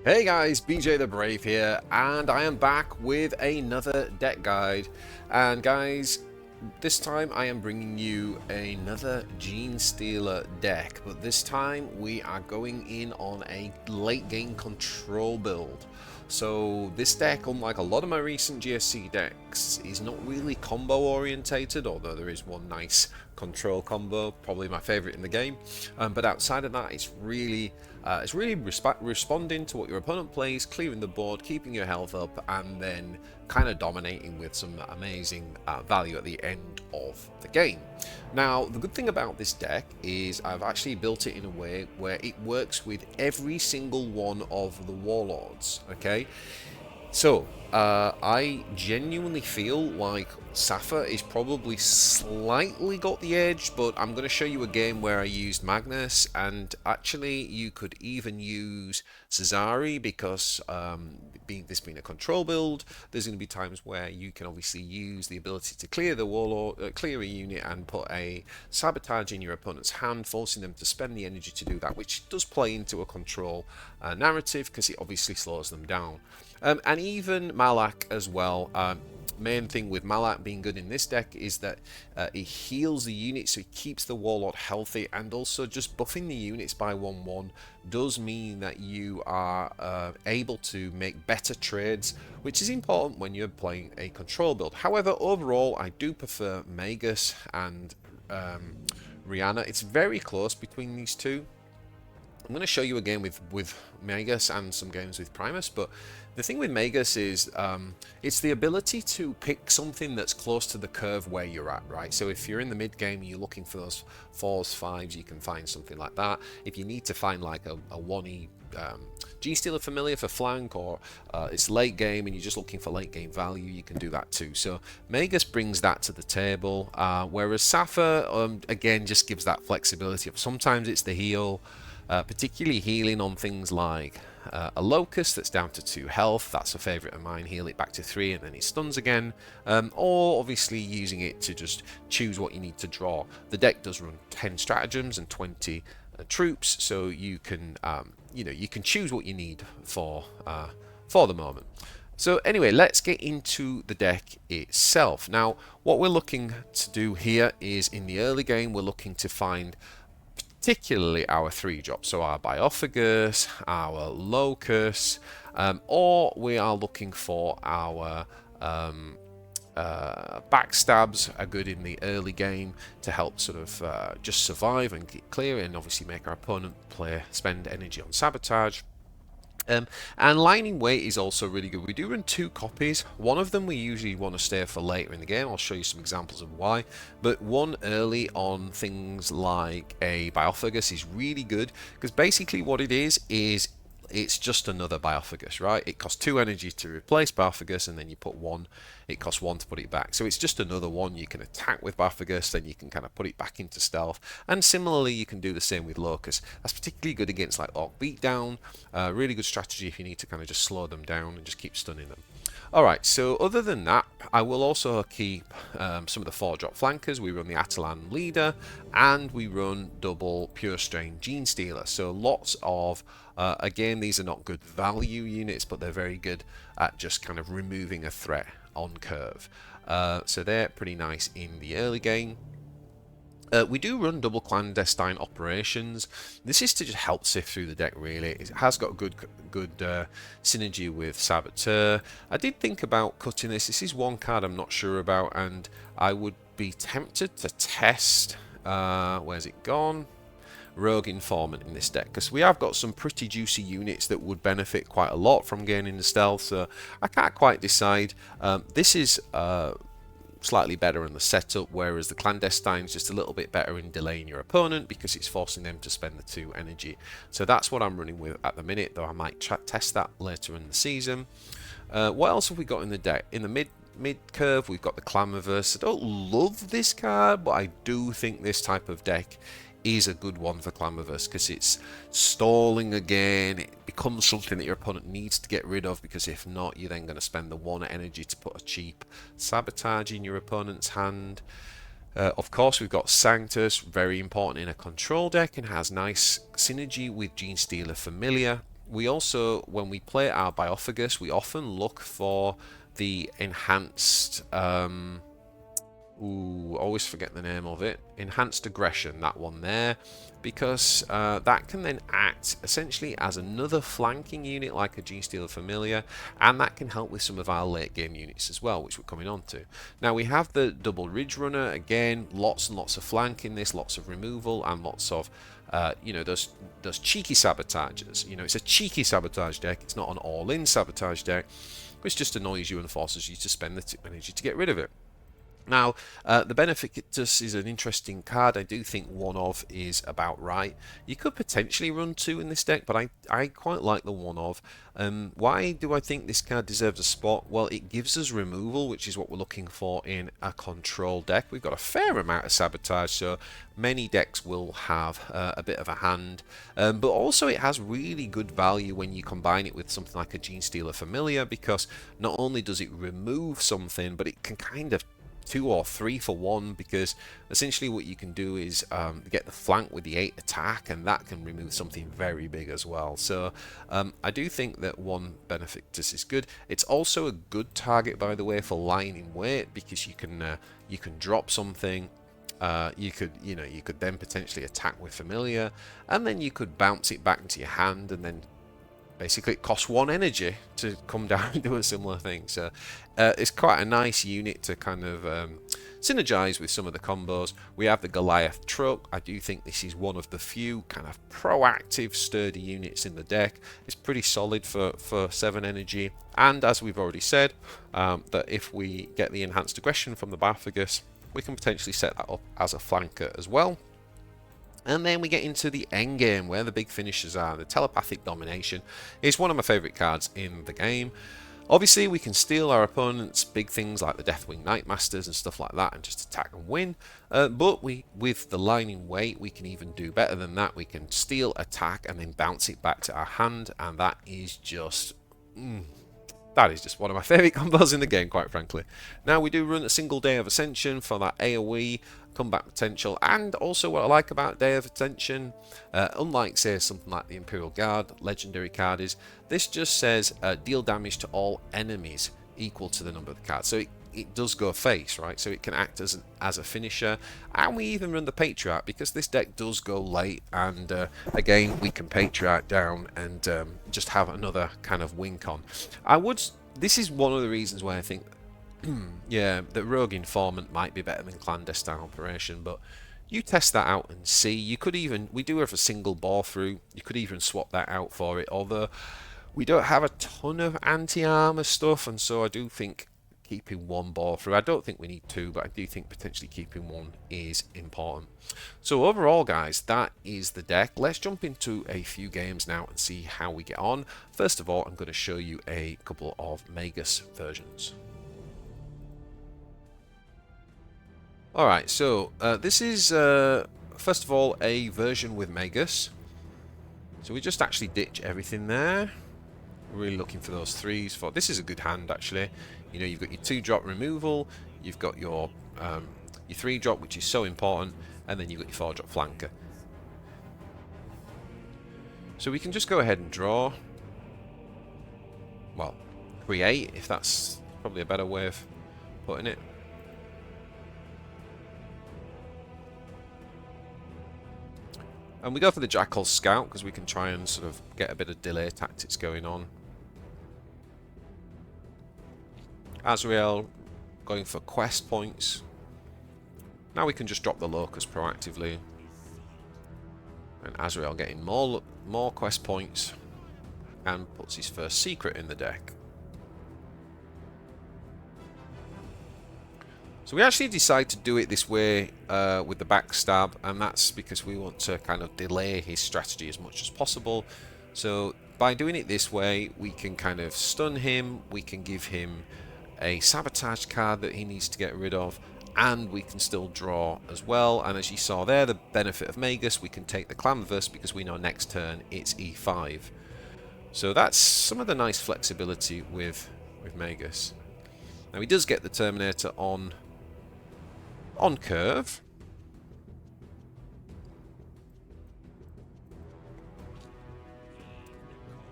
Hey guys, bjthebrave here, and I am back with another deck guide. And guys, this time I am bringing you another Genestealer deck, but this time we are going in on a late game control build. So this deck, unlike a lot of my recent GSC decks, is not really combo orientated, although there is one nice control combo, probably my favorite in the game. But outside of that, it's really responding to what your opponent plays, clearing the board, keeping your health up, and then kind of dominating with some amazing value at the end of the game. Now, the good thing about this deck is I've actually built it in a way where it works with every single one of the warlords, okay? So, I genuinely feel like Saffa is probably slightly got the edge, but I'm going to show you a game where I used Magnus, and actually you could even use Cesari because this being a control build, there's going to be times where you can obviously use the ability to clear the warlord, clear a unit and put a sabotage in your opponent's hand, forcing them to spend the energy to do that, which does play into a control narrative because it obviously slows them down. And even Malak as well. Main thing with Malak being good in this deck is that it heals the unit, so it keeps the warlord healthy, and also just buffing the units by 1/1 does mean that you are able to make better trades, which is important when you're playing a control build. However, overall I do prefer Magus and Rhiannor. It's very close between these two. I'm going to show you a game with Magus and some games with Primus, but the thing with Magus is it's the ability to pick something that's close to the curve where you're at, right? So if you're in the mid game and you're looking for those 4s, 5s, you can find something like that. If you need to find like a 1E Genestealer Familiar for flank, or it's late game and you're just looking for late game value, you can do that too. So Magus brings that to the table, whereas Saffa again just gives that flexibility of sometimes it's the heal. Particularly healing on things like a Locus that's down to 2 health, that's a favourite of mine, heal it back to 3 and then he stuns again, or obviously using it to just choose what you need to draw. The deck does run 10 stratagems and 20 troops, so you can you can choose what you need for the moment. So anyway, let's get into the deck itself. Now, what we're looking to do here is in the early game, we're looking to find particularly our 3-drop, so our Biophagus, our Locus, or we are looking for our backstabs are good in the early game to help sort of just survive and get clear, and obviously make our opponent spend energy on sabotage. And lining weight is also really good. We do run 2 copies. One of them we usually want to stay for later in the game. I'll show you some examples of why. But one early on things like a Biophagus is really good, because basically what it is it's just another Biophagus, right? It costs 2 energy to replace Biophagus, and then you put 1. It costs 1 to put it back. So it's just another one. You can attack with Biophagus, then you can kind of put it back into stealth. And similarly, you can do the same with Locus. That's particularly good against like Orc Beatdown. Really good strategy if you need to kind of just slow them down and just keep stunning them. Alright, so other than that, I will also keep some of the 4-drop flankers. We run the Atalan Leader, and we run double Purestrain Genestealer. So lots of, again, these are not good value units, but they're very good at just kind of removing a threat on curve. So they're pretty nice in the early game. We do run double Clandestine Operations. This is to just help sift through the deck, really. It has got good synergy with Saboteur. I did think about cutting this. This is one card I'm not sure about, and I would be tempted to test, where's it gone? Rogue Informant in this deck, because we have got some pretty juicy units that would benefit quite a lot from gaining the stealth, so I can't quite decide. This is slightly better in the setup, whereas the Clandestine is just a little bit better in delaying your opponent because it's forcing them to spend the 2 energy. So that's what I'm running with at the minute, though I might test that later in the season. What else have we got in the deck? In the mid curve, we've got the Clamavus. I don't love this card, but I do think this type of deck is a good one for Clamavus, because it's stalling again. It becomes something that your opponent needs to get rid of, because if not, you're then going to spend the 1 energy to put a cheap sabotage in your opponent's hand. Of course, we've got Sanctus, very important in a control deck, and has nice synergy with Genestealer Familiar. we also, when we play our Biophagus, we often look for the enhanced, always forget the name of it, enhanced aggression, that one there, because that can then act essentially as another flanking unit like a Genestealer Familiar, and that can help with some of our late game units as well, which we're coming on to. Now we have the double Ridgerunner, again, lots and lots of flank in this, lots of removal, and lots of you know, those cheeky sabotages. You know, it's a cheeky sabotage deck, it's not an all-in sabotage deck, which just annoys you and forces you to spend the energy to get rid of it. Now, the Benefictus is an interesting card. I do think one of is about right. You could potentially run two in this deck, but I quite like the one of. Why do I think this card deserves a spot? Well, it gives us removal, which is what we're looking for in a control deck. We've got a fair amount of sabotage, so many decks will have a bit of a hand. But also it has really good value when you combine it with something like a Genestealer Familiar, because not only does it remove something, but it can kind of 2 or 3 for 1, because essentially what you can do is get the flank with the 8 attack, and that can remove something very big as well. So I do think that one Benefictus is good. It's also a good target, by the way, for lying in wait, because you can drop something. You could then potentially attack with Familiar, and then you could bounce it back into your hand, and then basically it costs 1 energy to come down and do a similar thing. So it's quite a nice unit to kind of synergize with some of the combos. We have the Goliath Truck. I do think this is one of the few kind of proactive, sturdy units in the deck. It's pretty solid for 7 energy. And as we've already said, that if we get the enhanced aggression from the Biophagus, we can potentially set that up as a flanker as well. And then we get into the end game, where the big finishers are. The Telepathic Domination is one of my favourite cards in the game. Obviously, we can steal our opponents' big things like the Deathwing Nightmasters and stuff like that, and just attack and win. But with the line in wait, we can even do better than that. We can steal, attack, and then bounce it back to our hand, and that is just... that is just one of my favourite combos in the game, quite frankly. Now, we do run a single Day of Ascension for that AoE comeback potential, and also what I like about Day of Ascension, unlike say something like the Imperial Guard legendary card, is this just says deal damage to all enemies equal to the number of the cards. So it does go face, right? So it can act as a finisher, and we even run the Patriarch, because this deck does go late, and again we can Patriarch down and just have another kind of wink on. This is one of the reasons why I think yeah, the Rogue Informant might be better than Clandestine Operation, but you test that out and see. You could even, we do have a single bore through, you could even swap that out for it, although we don't have a ton of anti-armor stuff, and so I do think keeping 1 bore through, I don't think we need 2, but I do think potentially keeping 1 is important. So overall, guys, that is the deck. Let's jump into a few games now and see how we get on. First of all, I'm going to show you a couple of Magus versions. Alright, so this is, first of all, a version with Magus. So we just actually ditch everything there. We're really looking for those 3s. This is a good hand, actually. You know, you've got your 2-drop removal, you've got your 3-drop, which is so important, and then you've got your 4-drop flanker. So we can just go ahead and draw. Well, create, if that's probably a better way of putting it. And we go for the Jackal Scout, because we can try and sort of get a bit of delay tactics going on. Azrael going for quest points. Now we can just drop the Locus proactively. And Azrael getting more quest points, and puts his first secret in the deck. So we actually decide to do it this way with the Backstab, and that's because we want to kind of delay his strategy as much as possible. So by doing it this way, we can kind of stun him, we can give him a sabotage card that he needs to get rid of, and we can still draw as well. And as you saw there, the benefit of Magus, we can take the Clamavus because we know next turn it's E5. So that's some of the nice flexibility with Magus. Now he does get the Terminator on curve.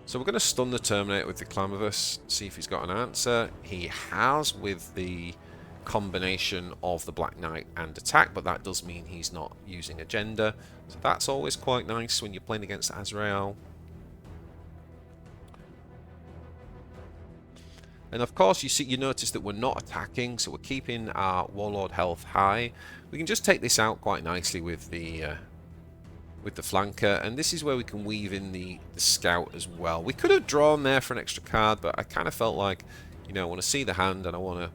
So So we're going to stun the Terminator with the Clamavus, see if he's got an answer. He has, with the combination of the Black Knight and attack, but that does mean he's not using agenda. So that's always quite nice when you're playing against Azrael. And of course, you notice that we're not attacking, so we're keeping our Warlord health high. We can just take this out quite nicely with the flanker, and this is where we can weave in the scout as well. We could have drawn there for an extra card, but I kind of felt like, you know, I want to see the hand and I want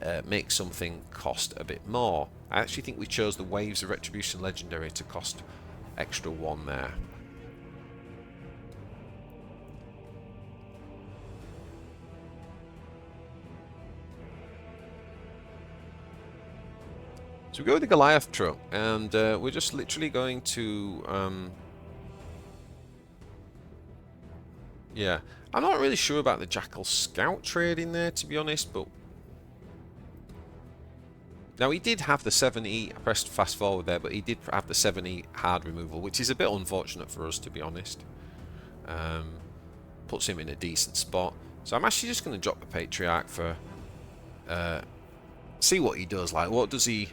to make something cost a bit more. I actually think we chose the Waves of Retribution Legendary to cost extra 1 there. So we go with the Goliath Truck, and we're just literally going to... yeah, I'm not really sure about the Jackal Scout trade in there, to be honest, but... Now, he did have the 7E, I pressed fast forward there, but he did have the 7E hard removal, which is a bit unfortunate for us, to be honest. Puts him in a decent spot. So I'm actually just going to drop the Patriarch for... see what he does. Like, what does he...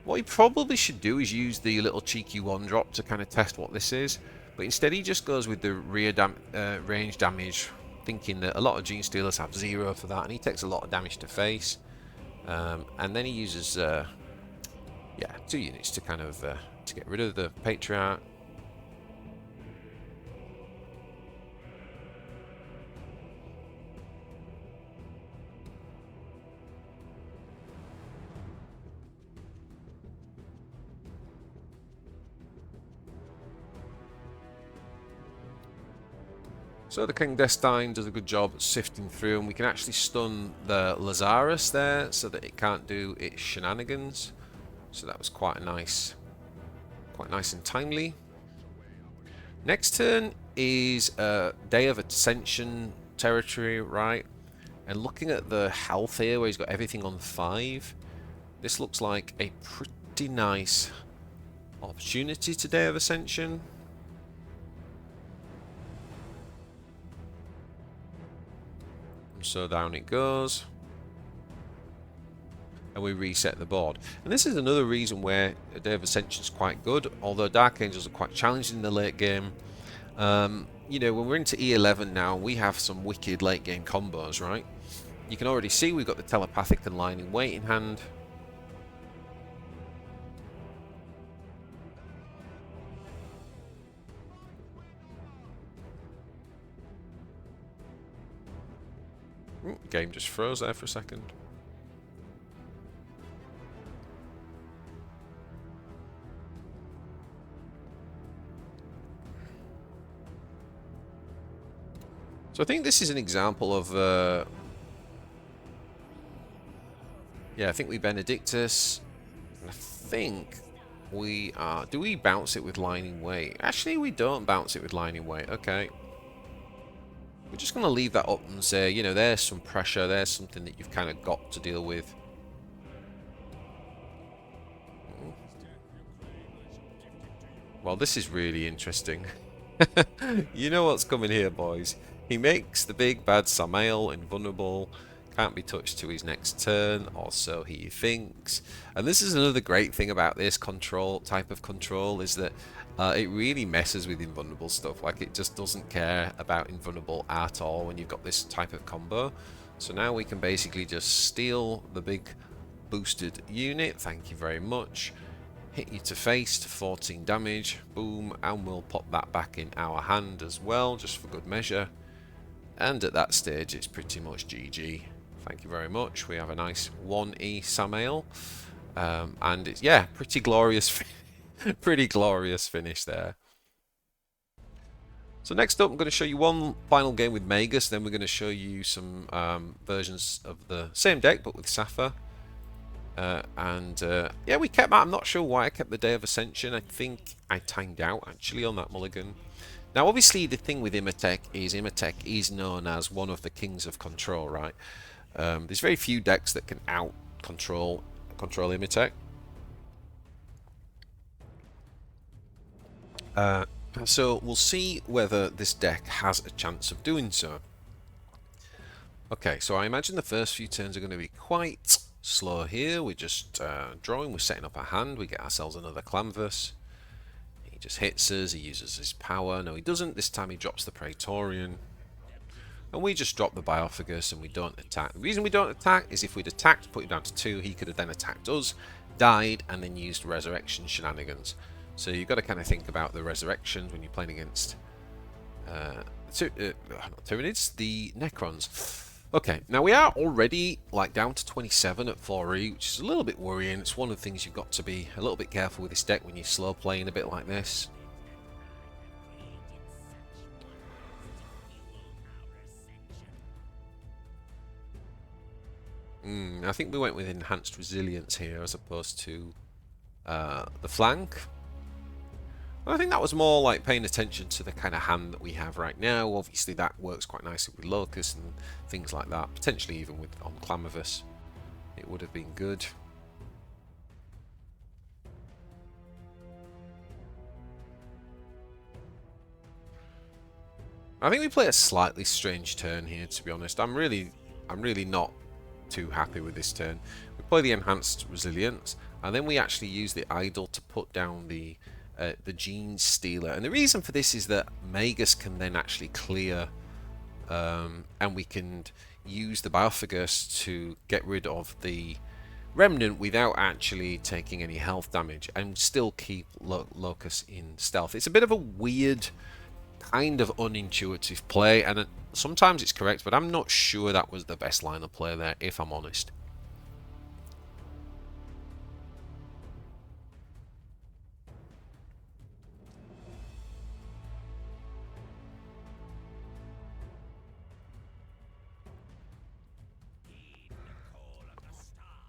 What he probably should do is use the little cheeky 1-drop to kind of test what this is. But instead he just goes with the rear range damage, thinking that a lot of Genestealers have 0 for that, and he takes a lot of damage to face. And then he uses, yeah, 2 units to kind of to get rid of the Patriarch. So the Clandestine does a good job at sifting through, and we can actually stun the Lazarus there so that it can't do its shenanigans. So that was quite nice and timely. Next turn is Day of Ascension territory, right? And looking at the health here, where he's got everything on 5, this looks like a pretty nice opportunity to Day of Ascension. So down it goes, and we reset the board. And this is another reason where a Day of Ascension is quite good, although Dark Angels are quite challenging in the late game. You know, when we're into E11 now, we have some wicked late game combos, right? You can already see we've got the Telepathic and Lining Weight in hand. Game just froze there for a second. So I think this is an example of yeah, I think we Benefictus. I think we are... Do we bounce it with Lining Weight? Actually, we don't bounce it with Lining Weight. Okay. We're just going to leave that up and say, you know, there's some pressure, there's something that you've kind of got to deal with. Well, this is really interesting. You know what's coming here, boys. He makes the big bad Samael invulnerable, can't be touched to his next turn, or so he thinks. And this is another great thing about this type of control, is that it really messes with invulnerable stuff. Like, it just doesn't care about invulnerable at all when you've got this type of combo. So now we can basically just steal the big boosted unit, thank you very much, hit you to face to 14 damage, boom, and we'll pop that back in our hand as well, just for good measure. And at that stage it's pretty much GG. Thank you very much. We have a nice 1E Samael, and it's, yeah, pretty glorious pretty glorious finish there. So next up, I'm going to show you one final game with Magus, then we're going to show you some versions of the same deck but with Saffa. Yeah, we kept that. I'm not sure why I kept the Day of Ascension. I think I timed out actually on that mulligan. Now obviously the thing with Imhotep is known as one of the kings of control, right? There's very few decks that can out control Imhotep. So we'll see whether this deck has a chance of doing so. Okay, so I imagine the first few turns are going to be quite slow here. We're just drawing, we're setting up our hand, we get ourselves another Clamavus. He just hits us, he uses his power. No, he doesn't. This time he drops the Praetorian. And we just drop the Biophagus and we don't attack. The reason we don't attack is if we'd attacked, put him down to 2, he could have then attacked us, died, and then used resurrection shenanigans. So you've got to kind of think about the resurrections when you're playing against not Tyranids, the necrons. Okay, now we are already like down to 27 at 4E, which is a little bit worrying. It's one of the things you've got to be a little bit careful with this deck when you're slow playing a bit like this. I think we went with enhanced resilience here as opposed to the flank. I think that was more like paying attention to the kind of hand that we have right now. Obviously that works quite nicely with Locus and things like that. Potentially even with on Clamavus it would have been good. I think we play a slightly strange turn here, to be honest. I'm really not too happy with this turn. We play the enhanced resilience and then we actually use the idol to put down the Genestealer, and the reason for this is that Magus can then actually clear, and we can use the Biophagus to get rid of the remnant without actually taking any health damage and still keep Locus in stealth. It's a bit of a weird, kind of unintuitive play, and sometimes it's correct, but I'm not sure that was the best line of play there, if I'm honest.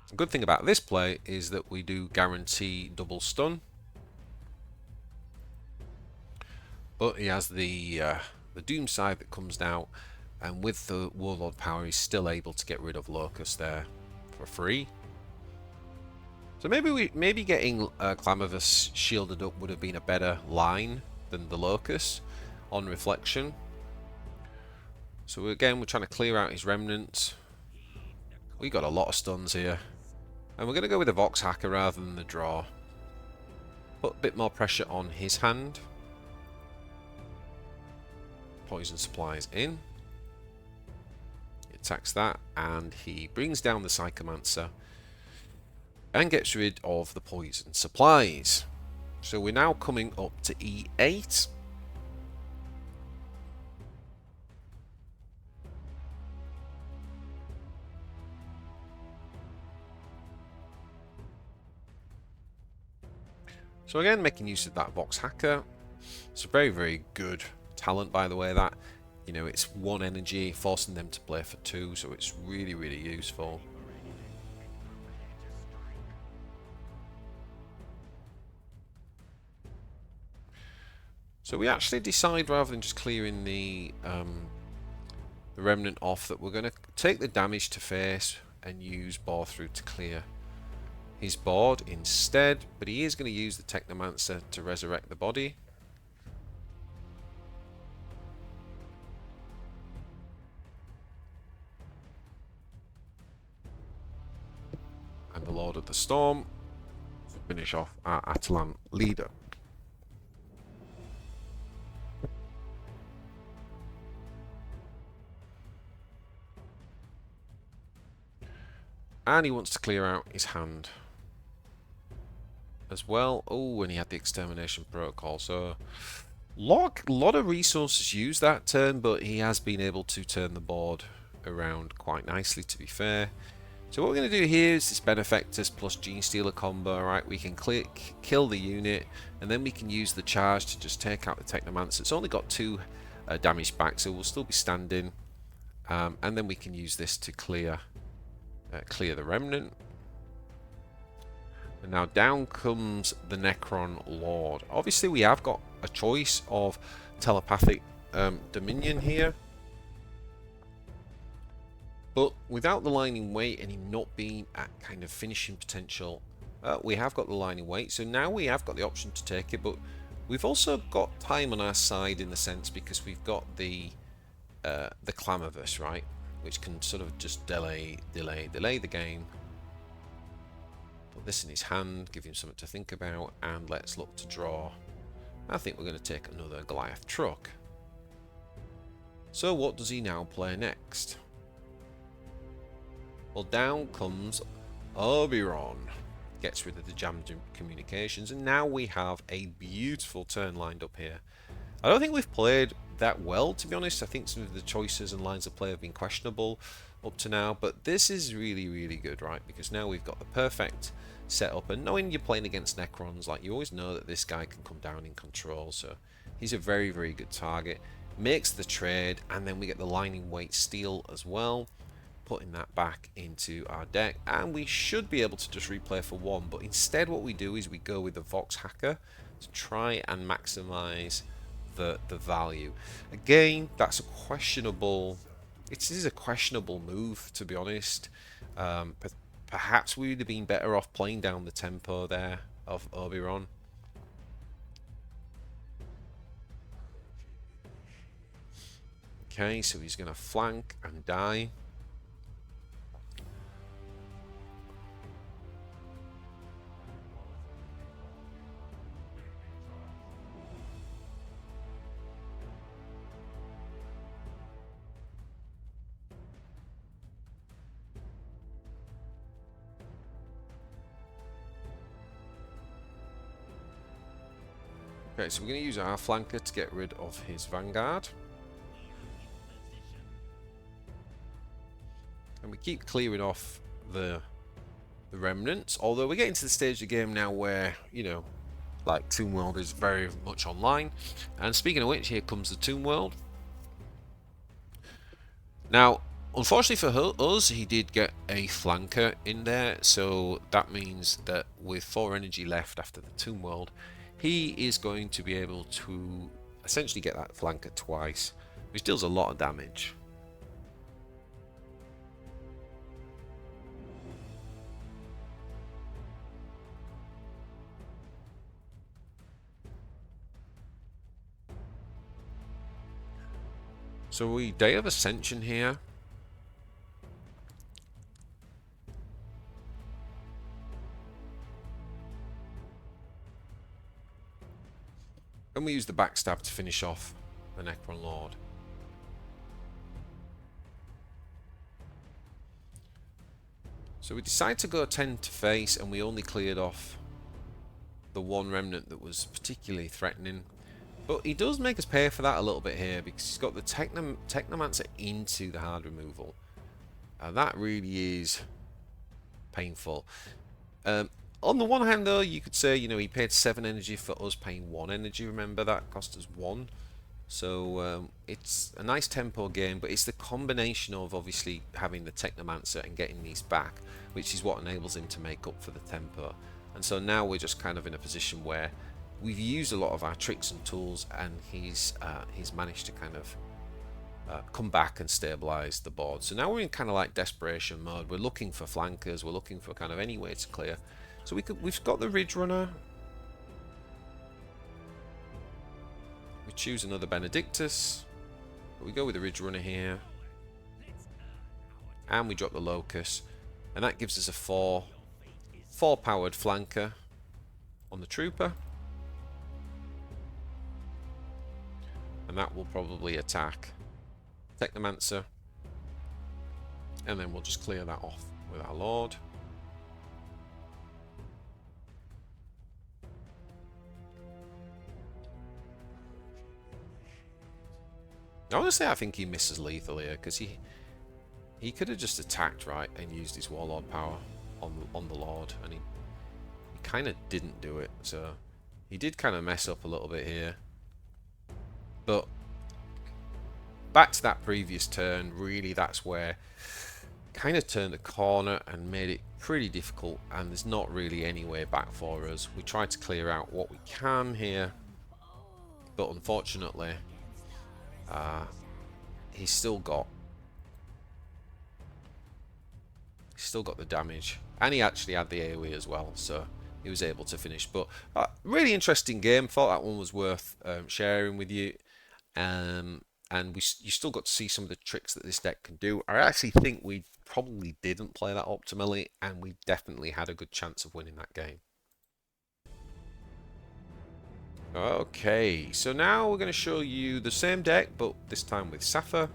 The good thing about this play is that we do guarantee double stun, but he has the Doom side that comes down, and with the Warlord power he's still able to get rid of Locus there for free. So maybe getting Clamavus shielded up would have been a better line than the Locus on reflection. So again we're trying to clear out his remnants. We got a lot of stuns here. And we're going to go with the Vox Hacker rather than the draw. Put a bit more pressure on his hand. Poison supplies in. He attacks that and he brings down the Psychomancer and gets rid of the poison supplies. So we're now coming up to E8. So again, making use of that Vox Hacker. It's a very, very good talent, by the way, that, you know, it's 1 energy, forcing them to play for 2, so it's really, really useful. So we actually decide, rather than just clearing the remnant off, that we're going to take the damage to face and use Bore Through to clear his board instead, but he is going to use the Technomancer to resurrect the body. And the Lord of the Storm to finish off our Atalan Leader. And he wants to clear out his hand as well. Oh, and he had the Extermination Protocol, so lot of resources used that turn, but he has been able to turn the board around quite nicely, to be fair. So what we're going to do here is this Benefictus plus Genestealer combo, right? We can kill the unit, and then we can use the charge to just take out the Technomancer. It's only got 2 damage back, so we'll still be standing, and then we can use this to clear the remnant. And now down comes the Necron Lord. Obviously we have got a choice of Telepathic Dominion here, but without the lining weight and him not being at kind of finishing potential, we have got the lining weight, so now we have got the option to take it, but We've also got time on our side in the sense because we've got the Clamavus, right, which can sort of just delay the game. Put this in his hand, give him something to think about, and let's look to draw. I think we're going to take another Goliath Truck. So what does he now play next? Well, down comes Oberon. Gets rid of the jammed communications, and now we have a beautiful turn lined up here. I don't think we've played that well, to be honest. I think some of the choices and lines of play have been questionable up to now, but this is really good, right? Because now we've got the perfect setup, and knowing you're playing against necrons, like, you always know that this guy can come down in control, so he's a very good target. Makes the trade, and then we get the lining weight steel as well, putting that back into our deck, and we should be able to just replay for one, but instead what we do is we go with the Vox Hacker to try and maximize the value. Again, that's a questionable, it is a questionable move, to be honest. Perhaps we would have been better off playing down the tempo there of Oberon. Okay, so he's going to flank and die. Okay, so we're going to use our flanker to get rid of his vanguard. And we keep clearing off the remnants, although we're getting to the stage of the game now where, you know, like, Tomb World is very much online. And speaking of which, here comes the Tomb World. Now, unfortunately for us, he did get a flanker in there, so that means that with 4 energy left after the Tomb World, he is going to be able to essentially get that flanker twice, which deals a lot of damage. So we Day of Ascension here. And we use the Backstab to finish off the Necron Lord. So we decide to go 10 to face, and we only cleared off the one remnant that was particularly threatening. But he does make us pay for that a little bit here, because he's got the Technomancer into the hard removal. That really is painful. On the one hand, though, you could say, you know, he paid 7 energy for us paying 1 energy. Remember, that cost us 1. So it's a nice tempo game, but it's the combination of obviously having the Technomancer and getting these back, which is what enables him to make up for the tempo. And so now we're just kind of in a position where we've used a lot of our tricks and tools, and he's managed to kind of come back and stabilize the board. So now we're in kind of like desperation mode. We're looking for flankers. We're looking for kind of any way to clear. So we've got the Ridgerunner. We choose another Benefictus. But we go with the Ridgerunner here. And we drop the Locus. And that gives us a 4 powered flanker on the Trooper. And that will probably attack Technomancer. And then we'll just clear that off with our Lord. Honestly, I think he misses lethal here, because he could have just attacked, right, and used his Warlord power on the Lord, and he kind of didn't do it. So he did kind of mess up a little bit here. But back to that previous turn, really, that's where kind of turned the corner and made it pretty difficult, and there's not really any way back for us. We tried to clear out what we can here, but unfortunately he's still got the damage, and he actually had the AoE as well, so he was able to finish. But really interesting game. Thought that one was worth sharing with you. And you still got to see some of the tricks that this deck can do. I actually think we probably didn't play that optimally, and we definitely had a good chance of winning that game. Okay, so now we're going to show you the same deck, but this time with Saffa,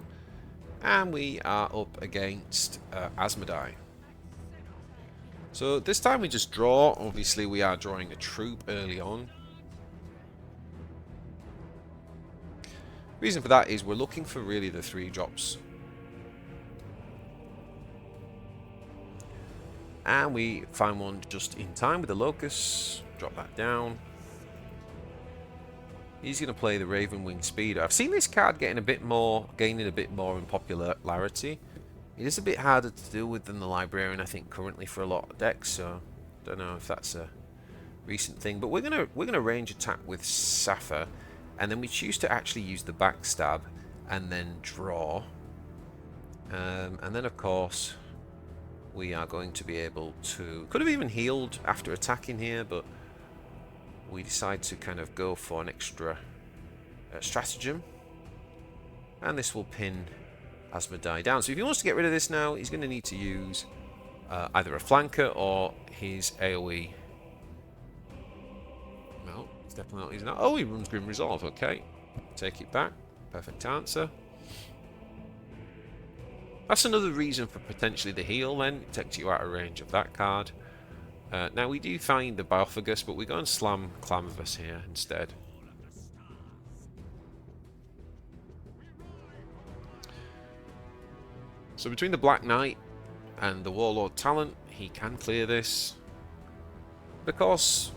and we are up against Asmodai. So this time we just draw. Obviously we are drawing a troop early on. Reason for that is we're looking for really the 3 drops. And we find one just in time with the Locus. Drop that down. He's going to play the Raven Wing Speeder. I've seen this card gaining a bit more in popularity. It is a bit harder to deal with than the Librarian, I think, currently for a lot of decks. So I don't know if that's a recent thing. But we're gonna range attack with Saffa. And then we choose to actually use the Backstab and then draw. And then, of course, we are going to be able to... Could have even healed after attacking here, but we decide to kind of go for an extra stratagem. And this will pin Asmodai down. So if he wants to get rid of this now, he's going to need to use either a flanker or his AoE. No. Definitely not. He's not. Oh, he runs Grim Resolve. Okay. Take it back. Perfect answer. That's another reason for potentially the heal then. It takes you out of range of that card. Now we do find the Biophagus, but we go and slam Clamavus here instead. So between the Black Knight and the Warlord talent, he can clear this. But of course,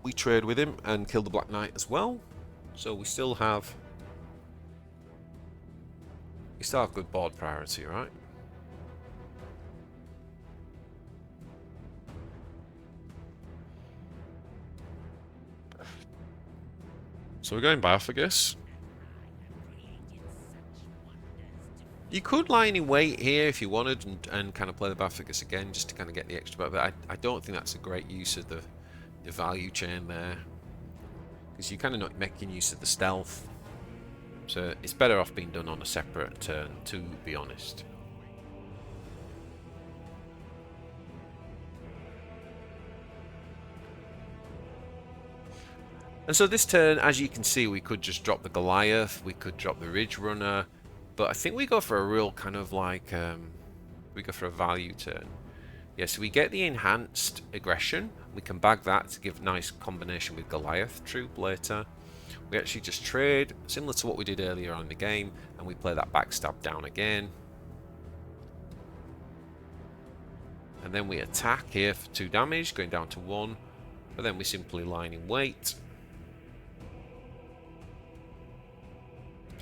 we trade with him and kill the Black Knight as well, so we still have good board priority, right? So we're going Biophagus. You could line in wait here if you wanted and kind of play the Biophagus again just to kind of get the extra, but I don't think that's a great use of the value chain there, because you're kind of not making use of the stealth, so it's better off being done on a separate turn, to be honest. And so this turn, as you can see, we could just drop the Goliath, we could drop the Ridgerunner, but I think we go for a real kind of like we go for a value turn. Yeah, so we get the enhanced aggression. We can bag that to give a nice combination with Goliath Troop later. We actually just trade, similar to what we did earlier on in the game, and we play that Backstab down again. And then we attack here for 2 damage, going down to 1. But then we simply line in wait.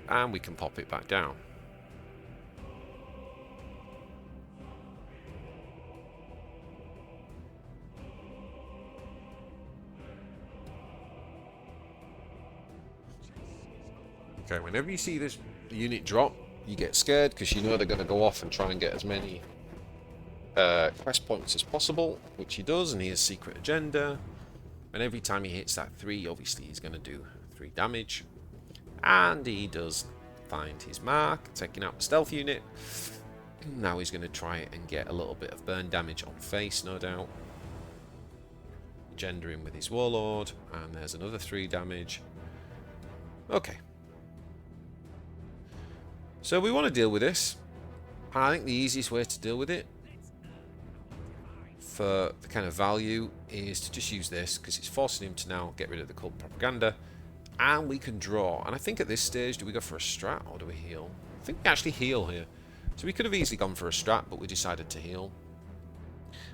And we can pop it back down. Okay, whenever you see this unit drop, you get scared because you know they're going to go off and try and get as many quest points as possible, which he does, and he has secret agenda. And every time he hits that 3, obviously he's going to do 3 damage. And he does find his mark, taking out the stealth unit. Now he's going to try and get a little bit of burn damage on face, no doubt. Agenda him with his Warlord, and there's another 3 damage. Okay. So we want to deal with this. I think the easiest way to deal with it for the kind of value is to just use this, because it's forcing him to now get rid of the cult propaganda, and we can draw. And I think at this stage, do we go for a strat or do we heal? I think we actually heal here. So we could have easily gone for a strat, but we decided to heal.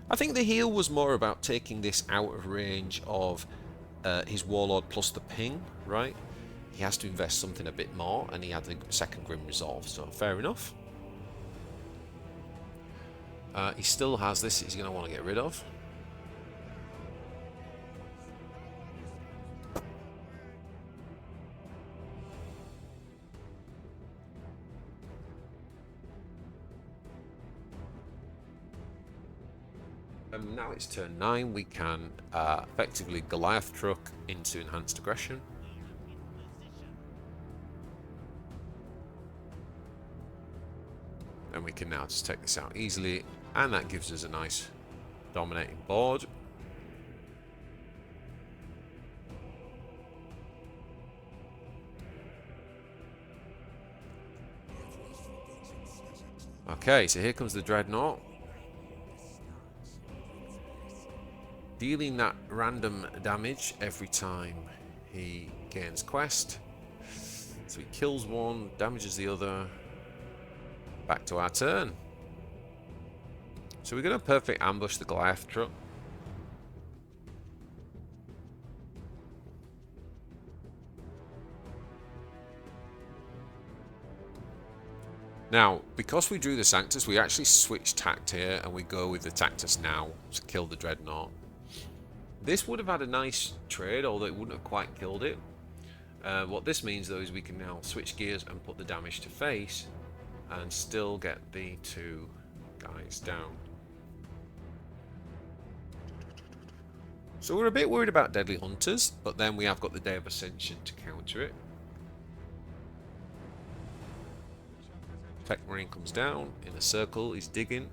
I think the heal was more about taking this out of range of his Warlord plus the ping, right? He has to invest something a bit more, and he had the second Grim Resolve, so fair enough. He still has this he's going to want to get rid of. Now it's turn 9. We can effectively Goliath Truck into enhanced aggression. And we can now just take this out easily, and that gives us a nice dominating board. Okay, so here comes the Dreadnought. Dealing that random damage every time he gains quest. So he kills one, damages the other. Back to our turn. So we're going to perfect ambush the Goliath Truck. Now, because we drew the Sanctus, we actually switch tact here and we go with the Tactus now to kill the Dreadnought. This would have had a nice trade, although it wouldn't have quite killed it. What this means, though, is we can now switch gears and put the damage to face and still get the two guys down. So we're a bit worried about Deadly Hunters, but then we have got the Day of Ascension to counter it. Tech Marine comes down in a circle, he's digging.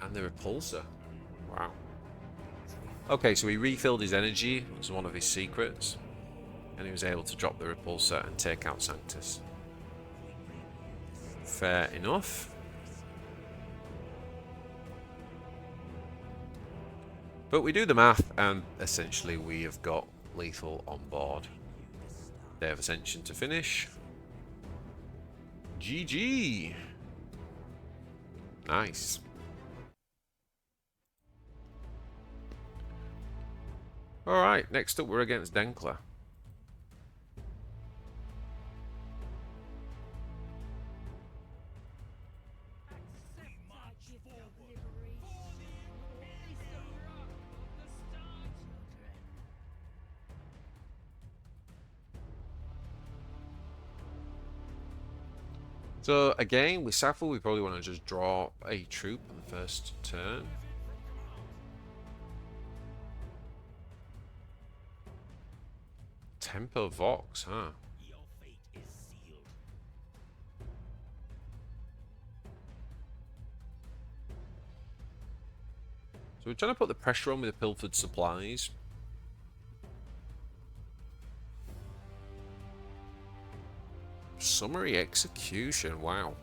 And the Repulsor. Wow. Okay, so he refilled his energy as one of his secrets. And he was able to drop the Repulsor and take out Sanctus. Fair enough. But we do the math, and essentially we have got lethal on board. Day of Ascension to finish. GG! Nice. Alright, next up we're against Denkler. So again, with Saffa, we probably want to just draw a troop on the first turn. Tempo Vox, huh? So we're trying to put the pressure on with the pilfered supplies. Summary Execution, wow.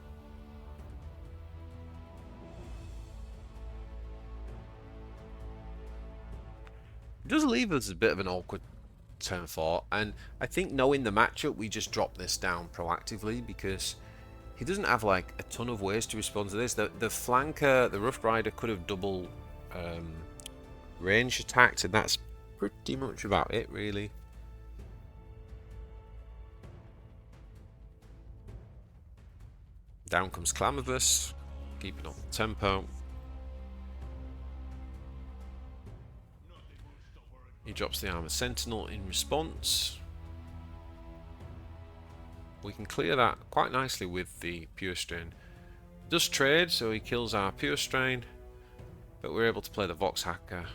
It does leave us a bit of an awkward turn 4, and I think knowing the matchup, we just drop this down proactively because he doesn't have like a ton of ways to respond to this. The flanker, the Rough Rider, could have double range attacked, and that's pretty much about it, really. Down comes Clamavus, keeping up the tempo. He drops the Armored Sentinel in response. We can clear that quite nicely with the Purestrain. Does trade, so he kills our Purestrain, but we're able to play the Vox Hacker.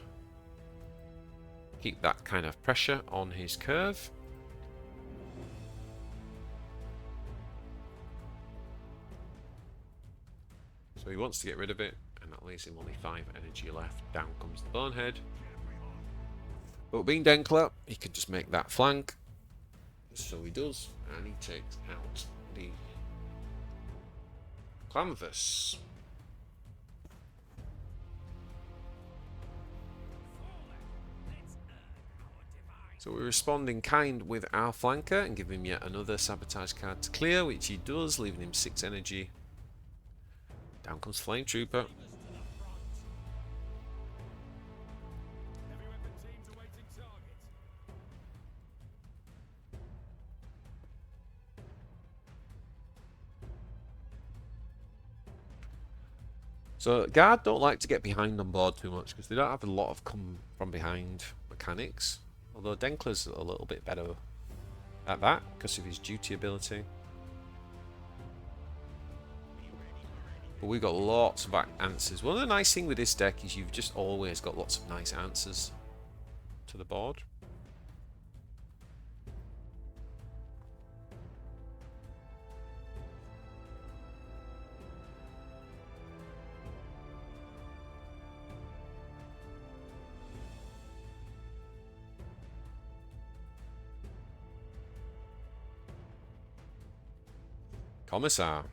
Keep that kind of pressure on his curve. So he wants to get rid of it, and that leaves him only 5 energy left. Down comes the Bonehead. But being Denkler, he could just make that flank. So he does, and he takes out the Clamavus. So we're responding kind with our flanker and give him yet another sabotage card to clear, which he does, leaving him 6 energy. Down comes Flame Trooper. So Guard don't like to get behind on board too much because they don't have a lot of come from behind mechanics. Although Denkler's a little bit better at that because of his duty ability. But we've got lots of answers. One of the nice things with this deck is you've just always got lots of nice answers to the board. Commissar.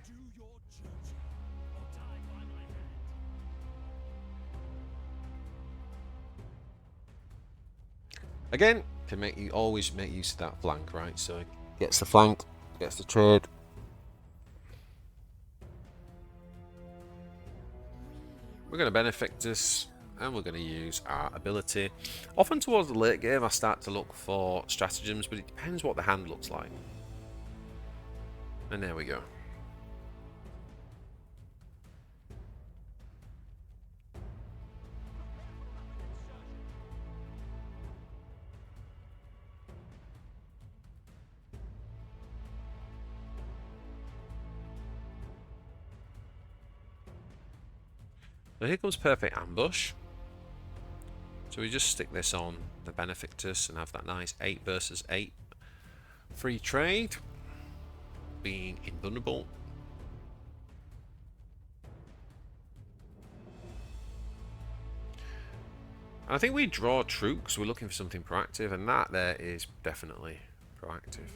Again, can make you always make use of that flank, right? So gets the flank, gets the trade. We're going to Benefictus, and we're going to use our ability. Often towards the late game, I start to look for stratagems, but it depends what the hand looks like. And there we go. So here comes Perfect Ambush. So we just stick this on the Benefictus and have that nice 8 versus 8 free trade. Being invulnerable. And I think we draw troops. We're looking for something proactive, and that there is definitely proactive.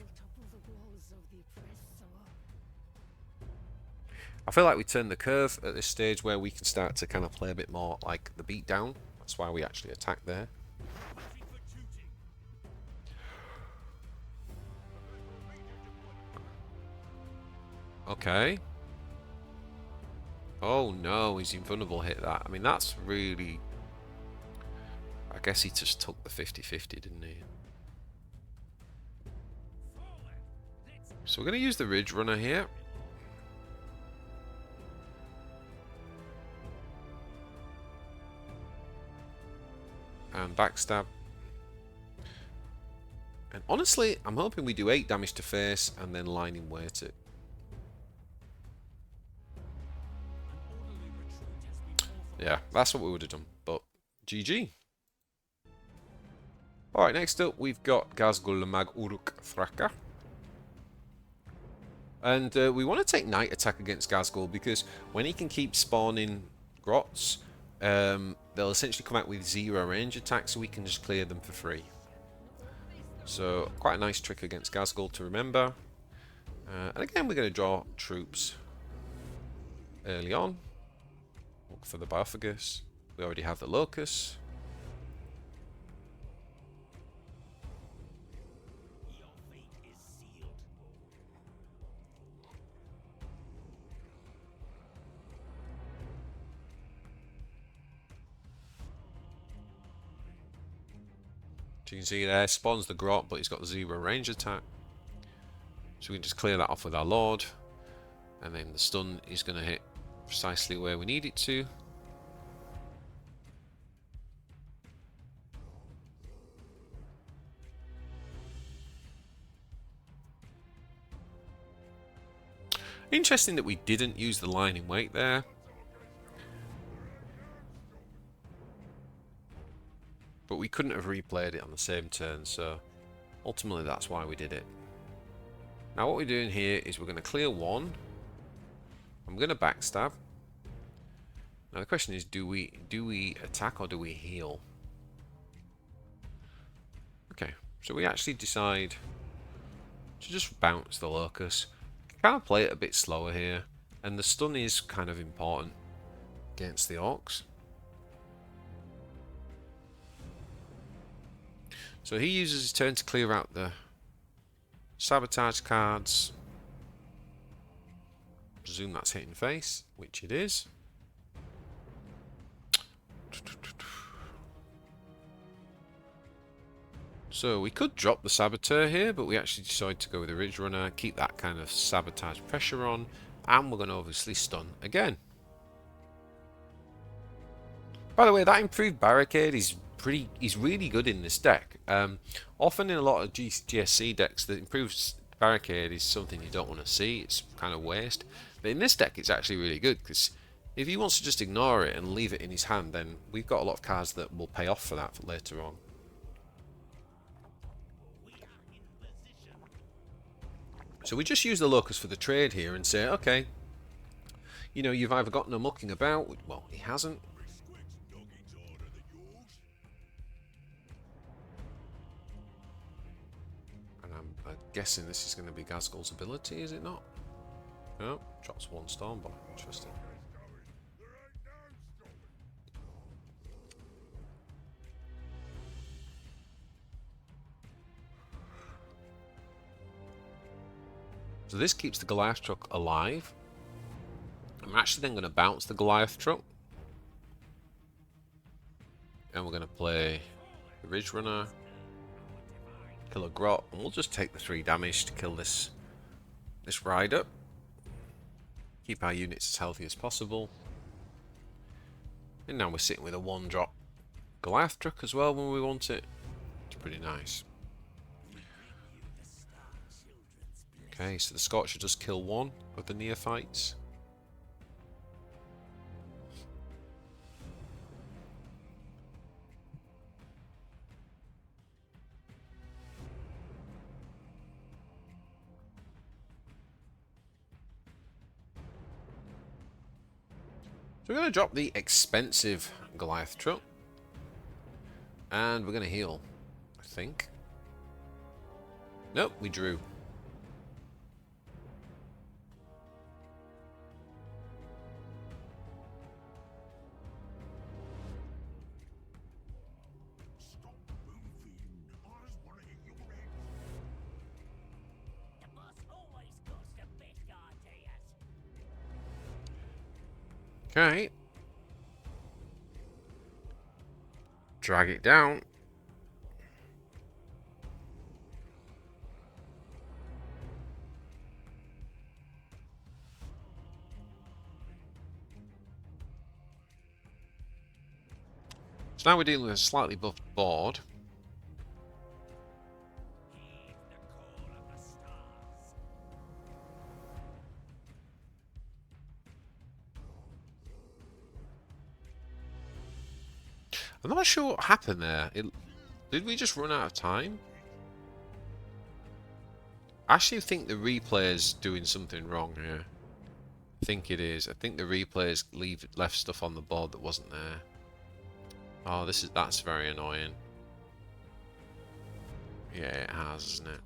I feel like we turned the curve at this stage where we can start to kind of play a bit more like the beatdown. That's why we actually attack there. Okay. Oh no, he's invulnerable, hit that. I mean, that's really... I guess he just took the 50-50, didn't he? So we're going to use the Ridgerunner here. And Backstab. And honestly, I'm hoping we do 8 damage to face and then line in weight it. Yeah, that's what we would have done, but GG. Alright, next up we've got Gazgul the Mag Uruk Thraka. And we want to take Night Attack against Gazgul because when he can keep spawning grots, they'll essentially come out with 0 range attacks, so we can just clear them for free. So, quite a nice trick against Gazgul to remember. And again, we're going to draw troops early on. Look for the Biophagus. We already have the Locus. So you can see there, spawns the grot, but he's got 0 range attack. So we can just clear that off with our Lord. And then the stun is going to hit precisely where we need it to. Interesting that we didn't use the line in weight there. But we couldn't have replayed it on the same turn, so ultimately that's why we did it. Now what we're doing here is we're going to clear 1. I'm going to backstab. Now the question is, do we attack or do we heal? Okay, so we actually decide to just bounce the Locus. Kind of play it a bit slower here, and the stun is kind of important against the Orkz. So he uses his turn to clear out the sabotage cards. Presume that's hitting face, which it is. So we could drop the Saboteur here, but we actually decided to go with the Ridgerunner, keep that kind of sabotage pressure on, and we're going to obviously stun again. By the way, that improved barricade is really good in this deck. Often in a lot of GSC decks, the improved barricade is something you don't want to see. It's kind of waste. But in this deck, it's actually really good because If he wants to just ignore it and leave it in his hand, then we've got a lot of cards that will pay off for that for later on. So we just use the Locus for the trade here and say, okay, you know, you've either got no mucking about, well, he hasn't. And I'm guessing this is going to be Ghazghkull's ability, is it not? No, drops one Stormbolt, interesting. So this keeps the Goliath Truck alive. I'm actually then going to bounce the Goliath Truck. And we're going to play the Ridgerunner, kill a Grot, and we'll just take the 3 damage to kill this rider. Keep our units as healthy as possible. And now we're sitting with a 1-drop Goliath Truck as well when we want it. It's pretty nice. Okay, so the Scorcher does kill 1 of the Neophytes. So we're going to drop the expensive Goliath Truck. And we're going to heal, I think. Nope, we drew. Okay. Drag it down. So now we're dealing with a slightly buffed board. I'm not sure what happened there. Did we just run out of time? I actually think the replay is doing something wrong here. I think it is. I think the replays left stuff on the board that wasn't there. Oh, that's very annoying. Yeah, it has, isn't it?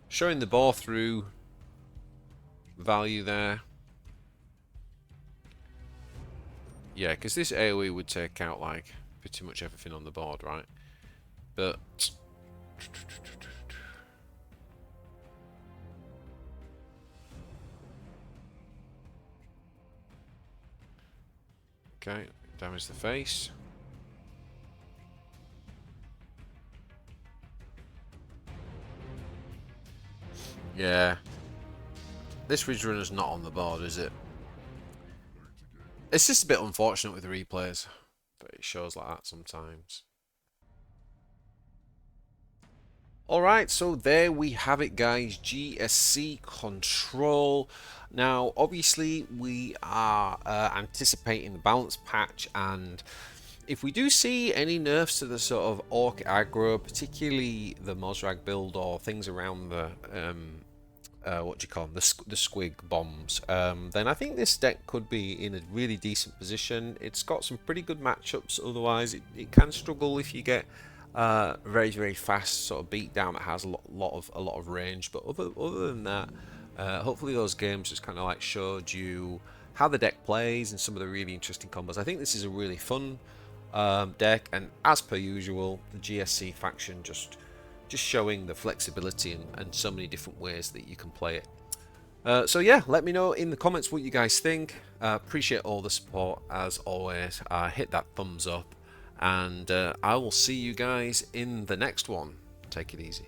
Showing the bore through value there. Yeah, because this AoE would take out like pretty much everything on the board, right? But okay, damage the face. Yeah. This Ridgerunner's not on the board, is it? It's just a bit unfortunate with the replays, but it shows like that sometimes. Alright, so there we have it, guys. GSC control. Now, obviously, we are anticipating the balance patch, and if we do see any nerfs to the sort of Orc aggro, particularly the Mozrag build or things around the what do you call them, the squig bombs, then I think this deck could be in a really decent position. It's got some pretty good matchups. Otherwise, it can struggle if you get very fast sort of beat down that has a lot of range. But other than that, hopefully those games just kind of like showed you how the deck plays and some of the really interesting combos. I think this is a really fun deck, and as per usual, the GSC faction just showing the flexibility and so many different ways that you can play it. So yeah, let me know in the comments what you guys think. Appreciate all the support as always. Hit that thumbs up, and I will see you guys in the next one. Take it easy.